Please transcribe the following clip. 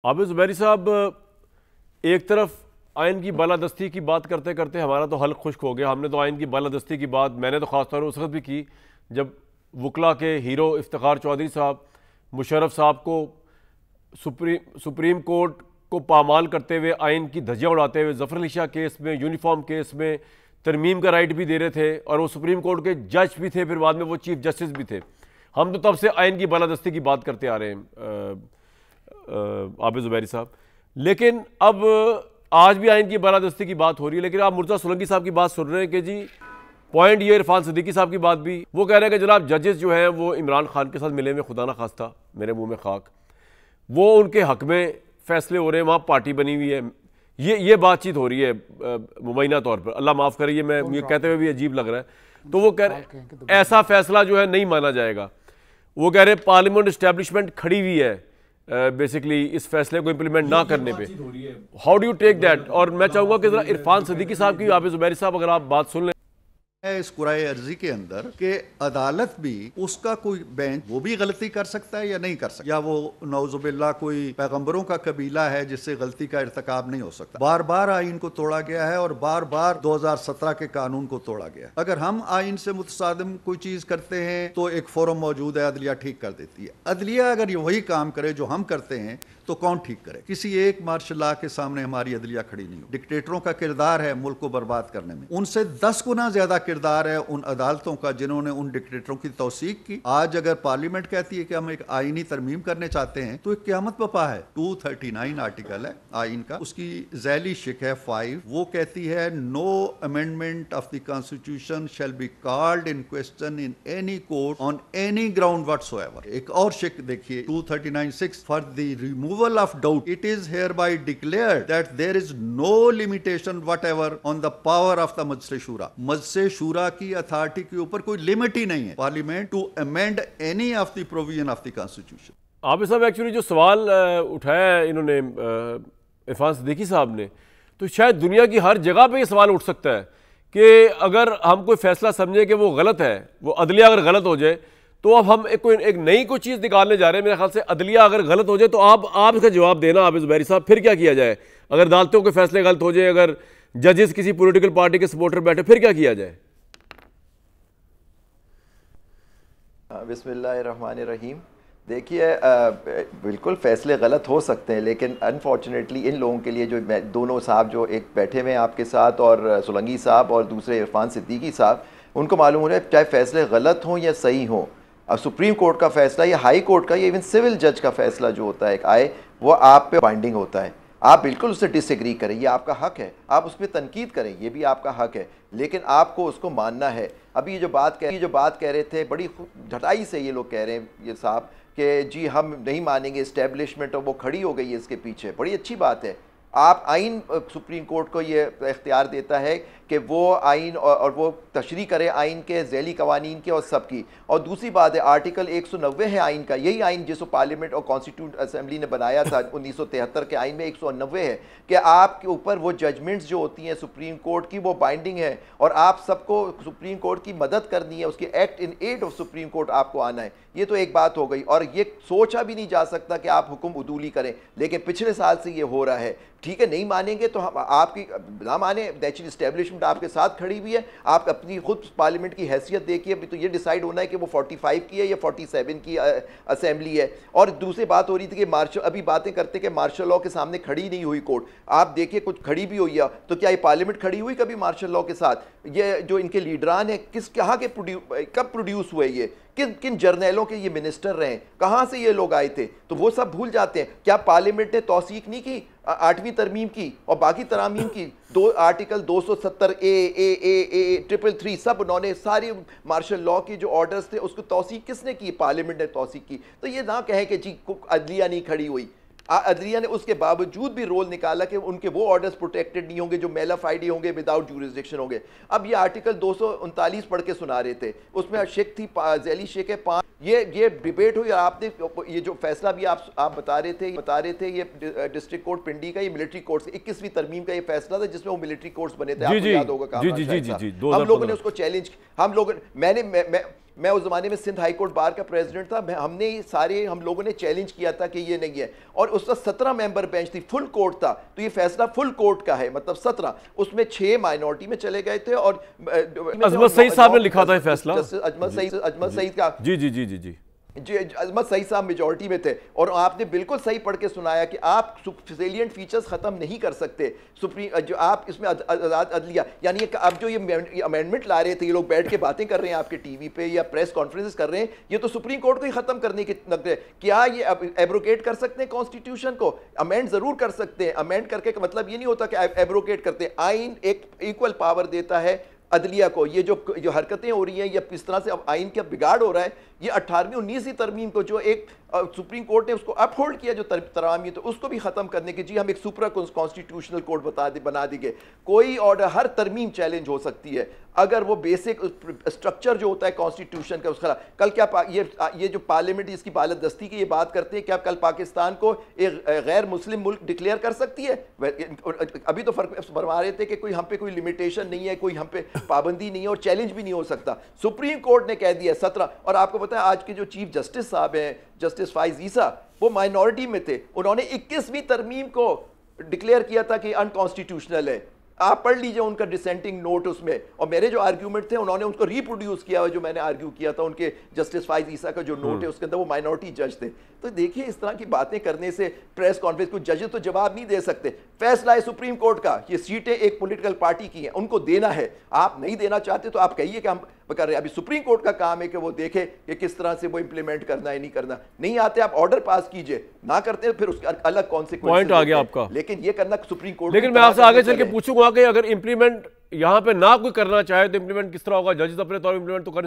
आबिद ज़ुबैरी साहब, एक तरफ आइन की बालादस्ती की बात करते करते हमारा तो हल्क खुश्क हो गया। हमने तो आइन की बालादस्ती की बात, मैंने तो ख़ासतौर पर उस वक्त भी की जब वकला के हीरो इफ्तिखार चौधरी साहब मुशर्रफ साहब को सुप्रीम कोर्ट को पामाल करते हुए आइन की धज्जियाँ उड़ाते हुए ज़फ़र अली शाह केस में, यूनिफॉर्म केस में तरमीम का राइट भी दे रहे थे और वो सुप्रीम कोर्ट के जज भी थे, फिर बाद में वो चीफ जस्टिस भी थे। हम तो तब से आइन की बालादस्ती की बात करते आ रहे हैं आबिद ज़ुबैरी साहब, लेकिन अब आज भी आइन की बालादस्ती की बात हो रही है। लेकिन आप मुर्तज़ा सोलंकी साहब की बात सुन रहे हैं कि जी पॉइंट ये, इरफान सिद्दीकी साहब की बात भी, वो कह रहे हैं कि जनाब जजेस जो हैं वो इमरान खान के साथ मिले हुए, खुदा ना खास्ता मेरे मुंह में खाक, वो उनके हक में फैसले हो रहे हैं, वहाँ पार्टी बनी हुई है। ये बातचीत हो रही है मुबैना तौर पर, अल्लाह माफ़ करे, ये कहते हुए भी अजीब लग रहा है। तो वो कह रहे ऐसा फैसला जो है नहीं माना जाएगा। वो कह रहे पार्लियामेंट इस्टेब्लिशमेंट खड़ी हुई है बेसिकली इस फैसले को इम्प्लीमेंट ना करने पे। How do you take that? और मैं चाहूंगा कि जरा इरफान सिद्दीकी साहब की, आबिद ज़ुबैरी साहब, अगर आप बात सुन लें इस कुराए अर्जी के अंदर कि अदालत भी, उसका कोई बेंच वो भी गलती कर सकता है या नहीं कर सकता, या वो नौजुबिल्ला कोई पैगंबरों का कबीला है जिससे गलती का इर्तिकाब नहीं हो सकता। बार बार आइन को तोड़ा गया है और बार बार 2017 के कानून को तोड़ा गया। अगर हम आइन से मुतसादिम कोई चीज करते हैं तो एक फोरम मौजूद है, अदलिया ठीक कर देती है। अदलिया अगर ये वही काम करे जो हम करते हैं तो कौन ठीक करे? किसी एक मार्शल लॉ के सामने हमारी अदलिया खड़ी नहीं हो। डिक्टेटरों का किरदार है मुल्क को बर्बाद करने में, उनसे 10 गुना ज्यादा किरदार है उन अदालतों का जिन्होंने उन डिक्टेटरों की तौसीक की। आज अगर पार्लियामेंट कहती है कि हम एक आईनी तरमीम करने चाहते हैं तो एक क़यामत बपा है। 239 आर्टिकल है आइन का, उसकी झैली शिक है 5, वो कहती है no amendment of the constitution shall be called in question in any court on any ground whatsoever. एक और शिक देखिए 239(6), for the removal of doubt it is hereby declared that there is no limitation whatever on the power of the मजलिस शूरा। मजलिस शूरा की authority के ऊपर कोई लिमिट ही नहीं है parliament to amend any of the provision of the constitution. Abid साहब, एक्चुअली जो सवाल उठाया है इन्होंने इरफान सिद्दीकी साहब ने, तो शायद दुनिया की हर जगह पे ये सवाल उठ सकता है कि अगर हम कोई फैसला समझे कि वो गलत है, वो अदलिया अगर गलत हो जाए, तो अब हम एक नई कोई चीज़ निकालने जा रहे हैं। मेरे ख्याल से अदलिया अगर गलत हो जाए तो आप इसका जवाब देना आबिद ज़ुबैरी साहब, फिर क्या किया जाए? अगर अदालतों के फैसले गलत हो जाए, अगर जजेस किसी पॉलिटिकल पार्टी के सपोर्टर बैठे, फिर क्या किया जाए? बिस्मिल्लाहिर्रहमानिर्रहीम। देखिए, बिल्कुल फ़ैसले गलत हो सकते हैं, लेकिन अनफॉर्चुनेटली इन लोगों के लिए, जो दोनों साहब जो एक बैठे हुए हैं आपके साथ, और सोलंकी साहब और दूसरे इरफान सिद्दीकी साहब, उनको मालूम हो रहा है चाहे फ़ैसले गलत हों या सही हों, अब सुप्रीम कोर्ट का फ़ैसला या हाई कोर्ट का या इवन सिविल जज का फ़ैसला जो होता है आए, वो आप पे बाइंडिंग होता है। आप बिल्कुल उससे डिसएग्री करें, ये आपका हक है, आप उस पर तनकीद करें, ये भी आपका हक है, लेकिन आपको उसको मानना है। अभी ये जो बात कह रहे थे, बड़ी ढटाई से ये लोग कह रहे हैं ये साहब कि जी हम नहीं मानेंगे, इस्टेब्लिशमेंट और वो खड़ी हो गई है इसके पीछे। बड़ी अच्छी बात है, आप आइन सुप्रीम कोर्ट को ये इख्तियार देता है कि वो आइन और वो तशरीह करे आइन के झैली कवानीन के और सब की। और दूसरी बात है, आर्टिकल 190 है आइन का, यही आइन जिसको पार्लियामेंट और कॉन्स्टिट्यूंट असेंबली ने बनाया था 1973 के आइन में 190 है कि आपके ऊपर वो जजमेंट्स जो होती हैं सुप्रीम कोर्ट की वो बाइंडिंग है, और आप सबको सुप्रीम कोर्ट की मदद करनी है, उसकी act in aid of supreme court आपको आना है। ये तो एक बात हो गई, और ये सोचा भी नहीं जा सकता कि आप हुक्म उदूली करें, लेकिन पिछले साल से ये हो रहा है। ठीक है, नहीं मानेंगे तो हम आपकी ना माने, नेचुरल इस्टेब्लिशमेंट आपके साथ खड़ी हुई है, आप अपनी खुद पार्लियामेंट की हैसियत देखिए। अभी तो ये डिसाइड होना है कि वो 45 की है या 47 की असेंबली है। और दूसरी बात हो रही थी कि मार्शल, अभी बातें करते कि मार्शल लॉ के सामने खड़ी नहीं हुई कोर्ट, आप देखिए कुछ खड़ी भी हुई है, तो क्या ये पार्लियामेंट खड़ी हुई कभी मार्शल लॉ के साथ? ये जो इनके लीडरान है, कहाँ के कब प्रोड्यूस हुए, ये किन जर्नैलों के ये मिनिस्टर रहे, कहाँ से ये लोग आए थे, तो वो सब भूल जाते हैं। क्या पार्लियामेंट ने तौसीक नहीं की 8वीं तरमीम की और बाकी तरामीम की? दो आर्टिकल 270 ए 333 सब उन्होंने, सारी मार्शल लॉ की जो ऑर्डर्स थे उसको तौसीक किसने की? पार्लियामेंट ने तौसीक की। तो ये ना कहें कि जी अदलिया नहीं खड़ी हुई, अदलिया ने उसके बावजूद भी रोल निकाला कि उनके वो ऑर्डर्स प्रोटेक्टेड नहीं होंगे जो मेलाफाइडी होंगे, विदाउट जूरिसडिक्शन होंगे। अब ये आर्टिकल 239 पढ़ के सुना रहे थे, उसमें शेख थी, झैली शेख है 5। ये डिबेट हुई, और आपने ये जो फैसला भी आप बता रहे थे ये डिस्ट्रिक्ट कोर्ट पिंडी का, ये मिलिट्री कोर्ट से 21वीं तरमीम का ये फैसला था जिसमें वो मिलिट्री कोर्ट्स बने थे, आपको याद होगा। हम लोगों ने उसको चैलेंज, मैं उस जमाने में सिंध हाई कोर्ट बार का प्रेसिडेंट था, हम लोगों ने चैलेंज किया था कि ये नहीं है, और उस वक्त 17 मेंबर बेंच थी, फुल कोर्ट था, तो ये फैसला फुल कोर्ट का है, मतलब 17, उसमें 6 माइनॉरिटी में चले गए थे। और अजमत सईद साहब ने लिखा था ये फैसला, अजमत सईद का, जी जी जी जी जी जी, अजमत सईद साहब मेजॉरिटी में थे, और आपने बिल्कुल सही पढ़ के सुनाया कि आप सैलिएंट फीचर्स खत्म नहीं कर सकते सुप्रीम, जो आप इसमें आजाद अदलिया, यानी अब जो ये अमेंडमेंट ला रहे थे, ये लोग बैठ के बातें कर रहे हैं आपके टीवी पे या प्रेस कॉन्फ्रेंसेस कर रहे हैं, ये तो सुप्रीम कोर्ट को ही खत्म करने के नकरे। क्या ये एब्रोगेट कर सकते हैं कॉन्स्टिट्यूशन को? अमेंड जरूर कर सकते हैं, अमेंड करके का मतलब ये नहीं होता कि एब्रोगेट करते हैं। आइन एक इक्वल पावर देता है अदलिया को। ये जो हरकतें हो रही हैं या किस तरह से अब आइन का बिगाड़ हो रहा है, ये 18वीं 19वीं तरमीम को जो एक सुप्रीम कोर्ट ने उसको अपहोल्ड किया, जो तरामी, तो उसको भी खत्म करने के, जी हम एक सुपरा कॉन्स्टिट्यूशनल कोर्ट बना देंगे। कोई ऑर्डर, हर तरमीम चैलेंज हो सकती है अगर वो बेसिक स्ट्रक्चर जो होता है कॉन्स्टिट्यूशन का उसका। कल क्या ये जो पार्लियामेंट इसकी बालदस्ती की ये बात करते हैं, क्या कल पाकिस्तान को एक गैर मुस्लिम मुल्क डिक्लेयर कर सकती है? अभी तो फर्क फरमा रहे थे कि कोई हम पे कोई लिमिटेशन नहीं है, कोई हम पे पाबंदी नहीं है, और चैलेंज भी नहीं हो सकता। सुप्रीम कोर्ट ने कह दिया 17, और आपको पता है आज के जो चीफ जस्टिस साहब हैं, जस्टिस फाइज ईसा, वो माइनॉरिटी में थे, उन्होंने 21वीं तरमीम को डिक्लेयर किया था कि अनकॉन्स्टिट्यूशनल है। आप पढ़ लीजिए उनका डिसेंटिंग नोट उसमें, और मेरे जो आर्ग्यूमेंट थे उन्होंने उसको रिप्रोड्यूस किया हुआ, जो मैंने आर्ग्यू किया था, उनके जस्टिस फाइज ईसा का जो नोट है उसके अंदर वो माइनॉरिटी जज थे। तो देखिए इस तरह की बातें करने से प्रेस कॉन्फ्रेंस को जजेस तो जवाब नहीं दे सकते। फैसला है सुप्रीम कोर्ट का, ये सीटें एक पॉलिटिकल पार्टी की हैं, उनको देना है। आप नहीं देना चाहते तो आप कहिए कि हम कर रहे हैं। अभी सुप्रीम कोर्ट का काम है कि वो देखे कि किस तरह से वो इंप्लीमेंट करना है, नहीं करना। नहीं आते आप ऑर्डर पास कीजिए, ना करते फिर उसका अलग कॉन्सिक्वेंसेस पॉइंट आ गया आपका। लेकिन ये करना सुप्रीम कोर्ट। लेकिन मैं आपसे आगे चल के पूछूंगा कि अगर इंप्लीमेंट यहां पे ना कोई करना चाहे तो इंप्लीमेंट किस तरह होगा? जजेस अपने तौर पर इंप्लीमेंट तो कर नहीं सकते।